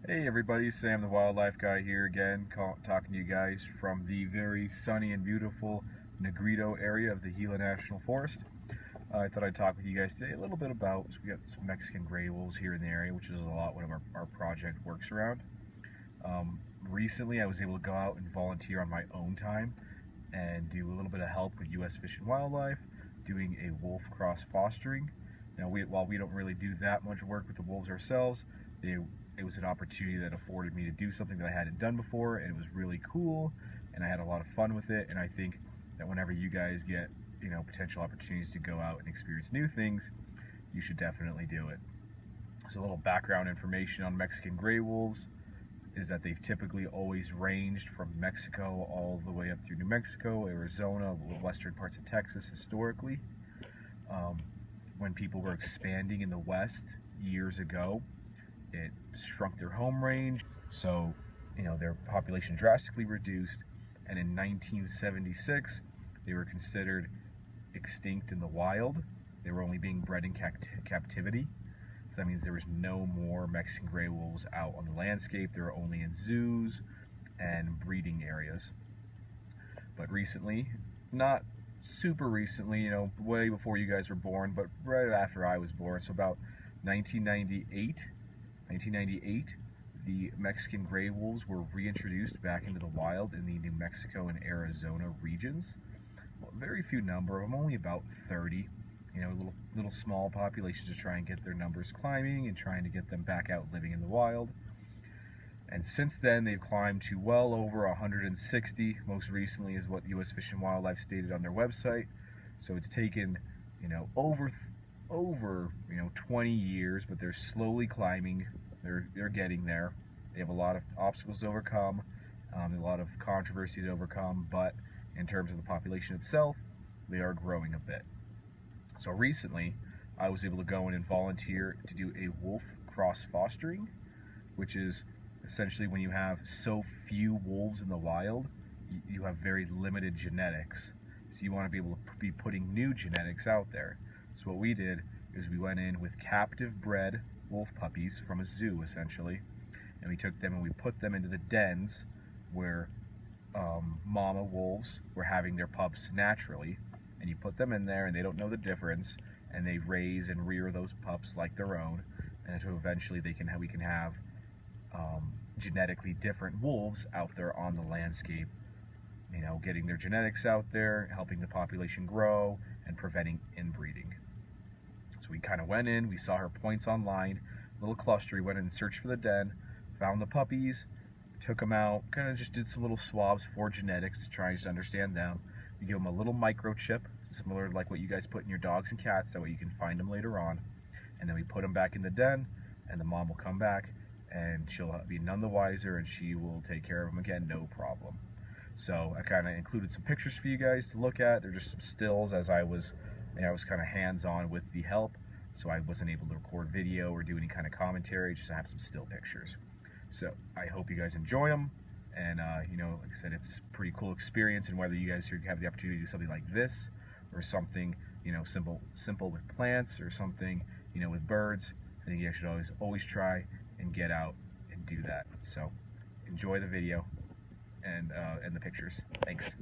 Hey everybody, Sam the Wildlife Guy here again, talking to you guys from the very sunny and beautiful Negrito area of the Gila National Forest. I thought I'd talk with you guys today a little bit about, so we got some Mexican gray wolves here in the area, which is a lot what our project works around. Recently I was able to go out and volunteer on my own time and do a little bit of help with U.S. Fish and Wildlife, doing a wolf cross fostering. Now, while we don't really do that much work with the wolves ourselves, it was an opportunity that afforded me to do something that I hadn't done before, and it was really cool, and I had a lot of fun with it. And I think that whenever you guys get, potential opportunities to go out and experience new things, you should definitely do it. So a little background information on Mexican gray wolves is that they've typically always ranged from Mexico all the way up through New Mexico, Arizona, western parts of Texas historically. When people were expanding in the West years ago, it shrunk their home range, so their population drastically reduced, and in 1976 they were considered extinct in the wild. They were only being bred in captivity, so that means there was no more Mexican gray wolves out on the landscape. They were only in zoos and breeding areas. But recently, not super recently, way before you guys were born, but right after I was born, so about 1998, the Mexican gray wolves were reintroduced back into the wild in the New Mexico and Arizona regions. Well, very few number of them, only about 30. Little small populations to try and get their numbers climbing and trying to get them back out living in the wild. And since then, they've climbed to well over 160. Most recently is what U.S. Fish and Wildlife stated on their website. So it's taken, over 20 years, but they're slowly climbing. They're getting there. They have a lot of obstacles to overcome, a lot of controversy to overcome, but in terms of the population itself, they are growing a bit. So recently, I was able to go in and volunteer to do a wolf cross fostering, which is essentially when you have so few wolves in the wild, you have very limited genetics. So you want to be able to be putting new genetics out there. So what we did is we went in with captive bred wolf puppies from a zoo, essentially, and we took them and we put them into the dens where mama wolves were having their pups naturally, and you put them in there and they don't know the difference, and they raise and rear those pups like their own, and so eventually we can have genetically different wolves out there on the landscape, getting their genetics out there, helping the population grow, and preventing inbreeding. So we kind of went in, we saw her points online, little cluster, we went in and searched for the den, found the puppies, took them out, kind of just did some little swabs for genetics to try and just understand them. We give them a little microchip, similar to like what you guys put in your dogs and cats, that way you can find them later on. And then we put them back in the den, and the mom will come back, and she'll be none the wiser, and she will take care of them again, no problem. So I kind of included some pictures for you guys to look at. They're just some stills as I was kind of hands-on with the help, so I wasn't able to record video or do any kind of commentary, just to have some still pictures. So I hope you guys enjoy them, and like I said, it's a pretty cool experience, and whether you guys have the opportunity to do something like this, or something, simple with plants, or something, with birds, I think you should always try and get out and do that. So enjoy the video and the pictures. Thanks.